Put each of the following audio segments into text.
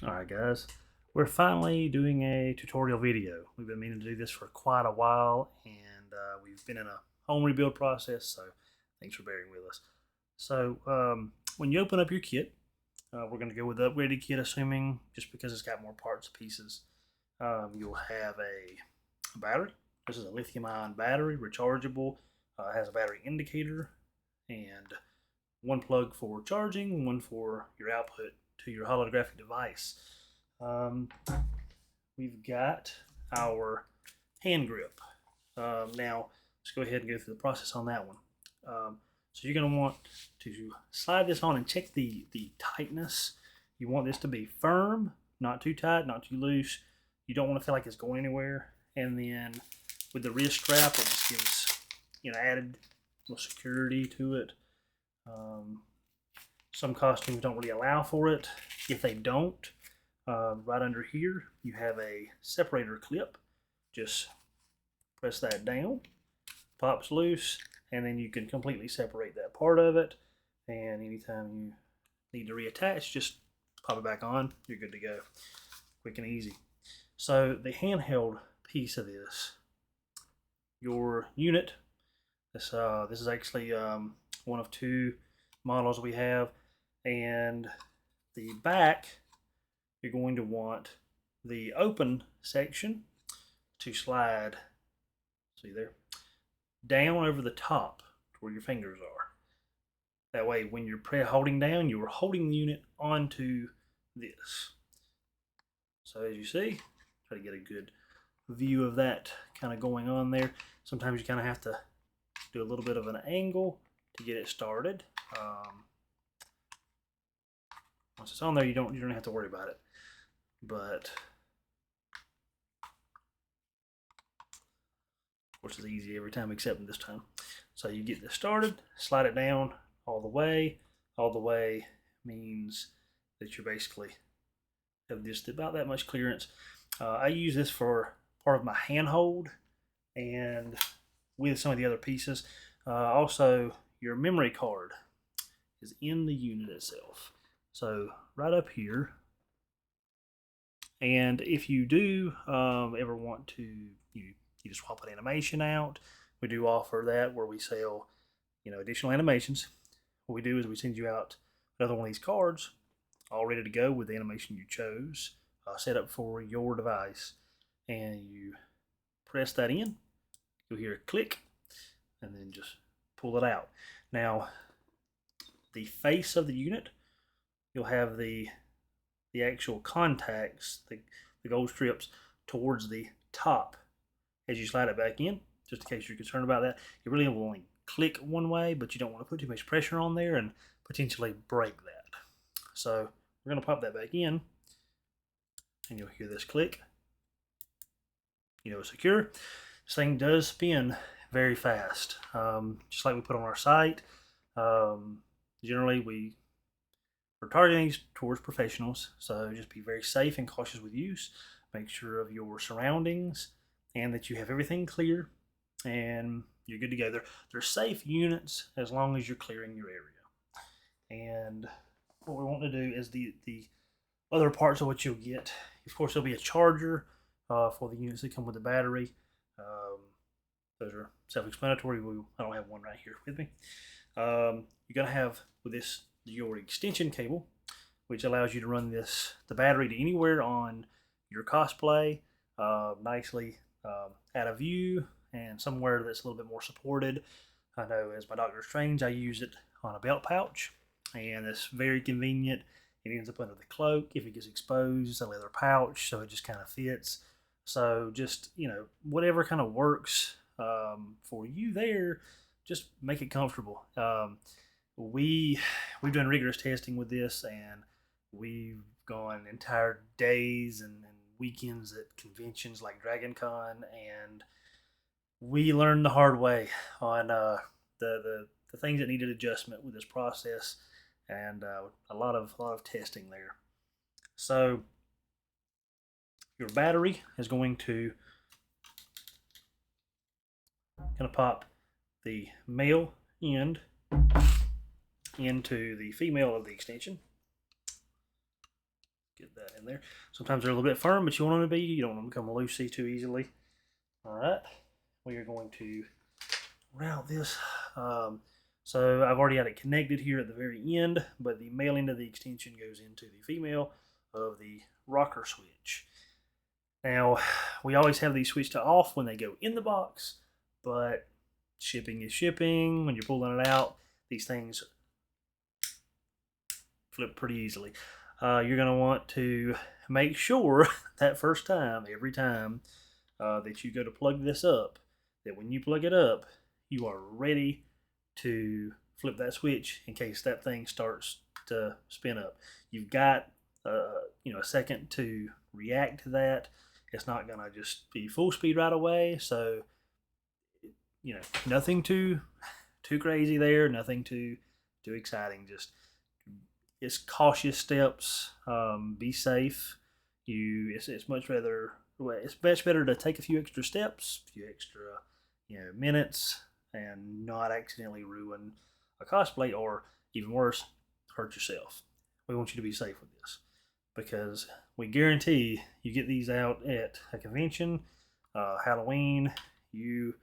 Alright guys, we're finally doing a tutorial video. We've been meaning to do this for quite a while, and we've been in a home rebuild process, so thanks for bearing with us. So when you open up your kit, we're going to go with the upgraded kit, assuming just because it's got more parts and pieces. You'll have a battery. This is a lithium ion battery, rechargeable. Has a battery indicator and one plug for charging, one for your output to your holographic device. Um, we've got our hand grip. Now, let's go ahead and go through the process on that one. So you're going to want to slide this on and check the tightness. You want this to be firm, not too tight, not too loose. You don't want to feel like it's going anywhere. And then with the wrist strap, it just gives added little security to it. Some costumes don't really allow for it. If they don't, right under here you have a separator clip. Just press that down, pops loose, and then you can completely separate that part of it. And anytime you need to reattach, just pop it back on. You're good to go. Quick and easy. So the handheld piece of this, your unit. This is actually one of two models we have, and the back you're going to want the open section to slide, see there, down over the top to where your fingers are. That way when you're holding down, you are holding the unit onto this. So as you see, try to get a good view of that kind of going on there. Sometimes you kind of have to do a little bit of an angle to get it started. Once it's on there, you don't have to worry about it. But of course, it's easy every time except this time. So you get this started, slide it down all the way. All the way means that you basically have just about that much clearance. I use this for part of my handhold and with some of the other pieces. Also, your memory card is in the unit itself. So right up here. And if you do ever want to, you just swap an animation out. We do offer that where we sell, additional animations. What we do is we send you out another one of these cards, all ready to go with the animation you chose, set up for your device, and you press that in. You'll hear a click, and then just pull it out. Now, the face of the unit, you'll have the actual contacts, the gold strips towards the top as you slide it back in, just in case you're concerned about that. You really will only click one way, but you don't want to put too much pressure on there and potentially break that. So we're going to pop that back in, and you'll hear this click. Secure. This thing does spin very fast, just like we put on our site. Generally, we're targeting these towards professionals, so just be very safe and cautious with use. Make sure of your surroundings and that you have everything clear, and you're good to go. They're safe units as long as you're clearing your area. And what we want to do is the other parts of what you'll get. Of course, there'll be a charger for the units that come with the battery. Those are self-explanatory. I don't have one right here with me. You're going to have with this your extension cable, which allows you to run the battery to anywhere on your cosplay, nicely out of view and somewhere that's a little bit more supported. I know as my Doctor Strange, I use it on a belt pouch, and it's very convenient. It ends up under the cloak. If it gets exposed, it's a leather pouch, so it just kind of fits. So just, whatever kind of works for you there, just make it comfortable. We've done rigorous testing with this, and we've gone entire days and weekends at conventions like Dragon Con, and we learned the hard way on the things that needed adjustment with this process, and a lot of testing there. So your battery is going to pop the male end into the female of the extension. Get that in there. Sometimes they're a little bit firm, but you want them to be. You don't want them to become loosey too easily. All right. We are going to route this. So I've already got it connected here at the very end, but the male end of the extension goes into the female of the rocker switch. Now, we always have these switched to off when they go in the box, but shipping is shipping. When you're pulling it out, these things flip pretty easily. You're going to want to make sure that first time, every time that you go to plug this up, that when you plug it up, you are ready to flip that switch in case that thing starts to spin up. You've got a second to react to that. It's not going to just be full speed right away. So, nothing too crazy there, nothing too exciting. Just it's cautious steps. Be safe. It's much better to take a few extra steps, a few extra minutes, and not accidentally ruin a cosplay, or even worse, hurt yourself. We want you to be safe with this because we guarantee you get these out at a convention, Halloween, you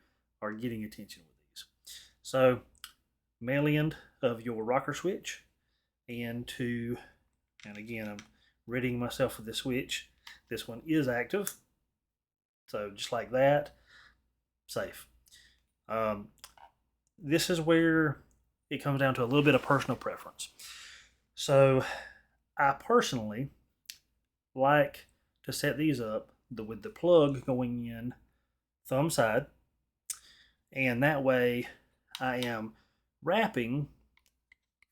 are getting attention with these. So, male end of your rocker switch, and again, I'm readying myself with the switch. This one is active, so just like that, safe. This is where it comes down to a little bit of personal preference. So I personally like to set these up with the plug going in thumb side, and that way I am wrapping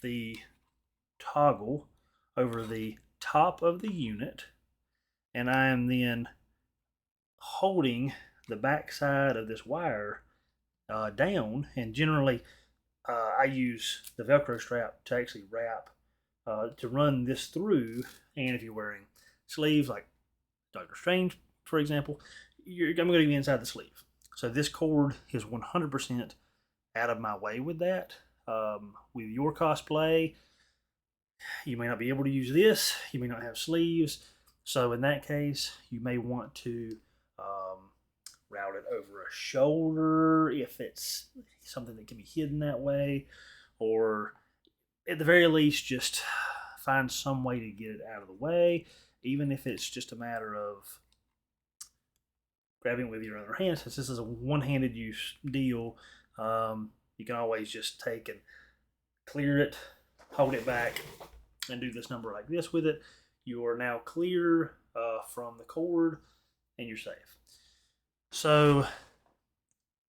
the toggle over the top of the unit, and I am then holding the back side of this wire down, and generally I use the Velcro strap to actually wrap to run this through. And if you're wearing sleeves like Doctor Strange, for example, I'm going to be inside the sleeve. So this cord is 100% out of my way with that. With your cosplay, you may not be able to use this. You may not have sleeves. So in that case, you may want to route it over a shoulder if it's something that can be hidden that way, or at the very least just find some way to get it out of the way, even if it's just a matter of grabbing it with your other hand. Since this is a one-handed use deal, you can always just take and clear it, hold it back, and do this number like this with it. You are now clear from the cord, and you're safe. So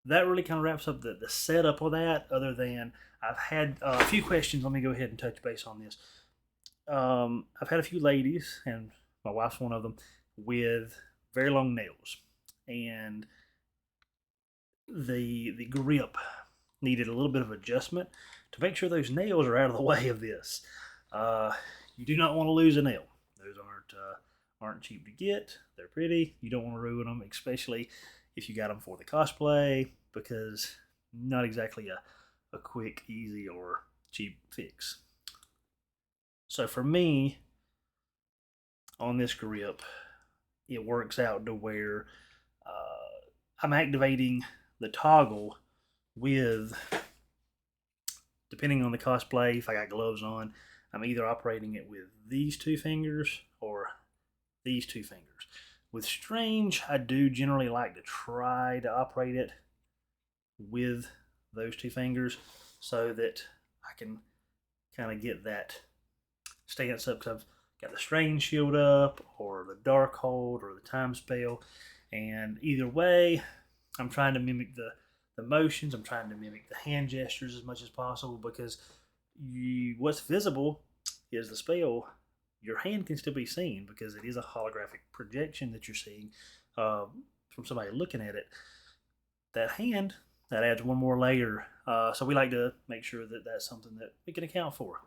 that really kind of wraps up the setup of that, other than I've had a few questions. Let me go ahead and touch base on this. I've had a few ladies, and my wife's one of them, with very long nails, and the grip needed a little bit of adjustment to make sure those nails are out of the way of this. You do not want to lose a nail. Those aren't cheap to get. They're pretty. You don't want to ruin them, especially if you got them for the cosplay, because not exactly a quick, easy, or cheap fix. So for me, on this grip, it works out to where I'm activating the toggle with, depending on the cosplay, if I got gloves on, I'm either operating it with these two fingers or these two fingers. With Strange, I do generally like to try to operate it with those two fingers so that I can kind of get that stance up, because I've got the Strange shield up, or the Dark Hold, or the Time Spell, and either way, I'm trying to mimic the motions. I'm trying to mimic the hand gestures as much as possible, because what's visible is the spell. Your hand can still be seen because it is a holographic projection that you're seeing from somebody looking at it. That hand, that adds one more layer. So we like to make sure that that's something that we can account for.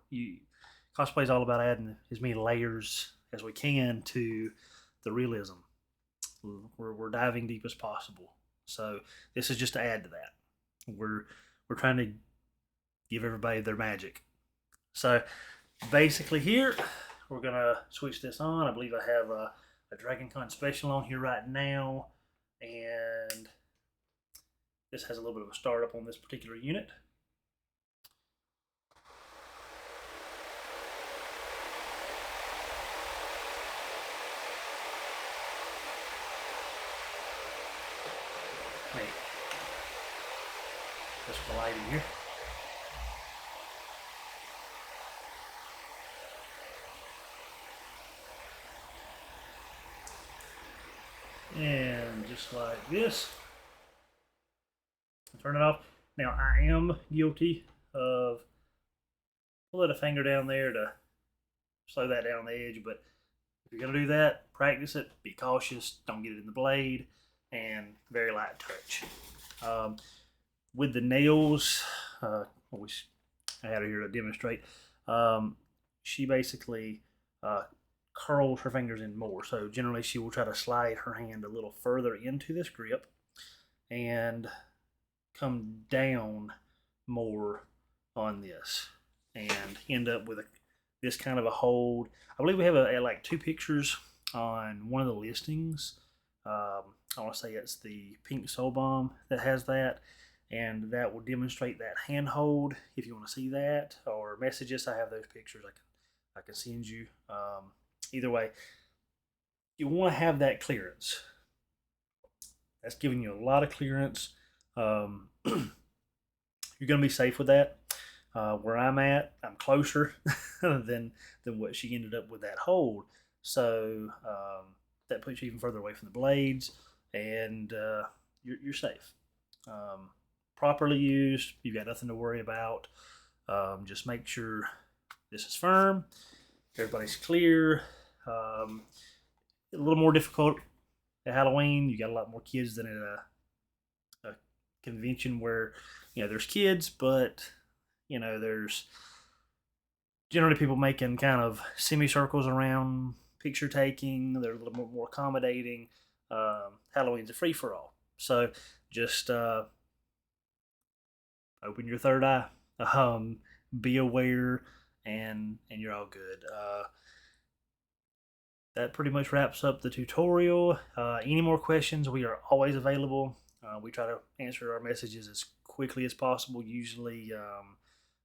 Cosplay is all about adding as many layers as we can to the realism. We're diving deep as possible. So this is just to add to that. We're trying to give everybody their magic. So basically here, we're gonna switch this on. I believe I have a Dragon Con Special on here right now, and this has a little bit of a startup on this particular unit. Wait, just the light in here. And just like this, turn it off. Now I am guilty of pulling a finger down there to slow that down the edge, but if you're gonna do that, practice it, be cautious, don't get it in the blade, and very light touch. With the nails, I wish I had her here to demonstrate. She basically curls her fingers in more. So generally she will try to slide her hand a little further into this grip and come down more on this and end up with this kind of a hold. I believe we have like 2 pictures on one of the listings. I want to say it's the Pink Soul Bomb that has that, and that will demonstrate that handhold. If you want to see that or message us, I have those pictures I can send you. Either way, you want to have that clearance. That's giving you a lot of clearance. You're going to be safe with that. Where I'm at, I'm closer than what she ended up with that hold. So that puts you even further away from the blades, and you're safe. Properly used, you've got nothing to worry about. Just make sure this is firm, everybody's clear. A little more difficult at Halloween. You got a lot more kids than at a convention where there's kids, but there's generally people making kind of semicircles around picture taking. They're a little more accommodating. Halloween's a free for all, so just open your third eye. Be aware, and you're all good. That pretty much wraps up the tutorial. Any more questions, we are always available. We try to answer our messages as quickly as possible. Usually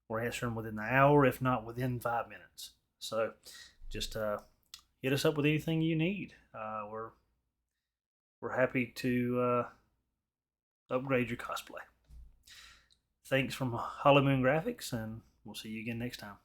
we're answering within the hour, if not within 5 minutes. So just hit us up with anything you need. We're happy to upgrade your cosplay. Thanks from HoloMoonGraphics, and we'll see you again next time.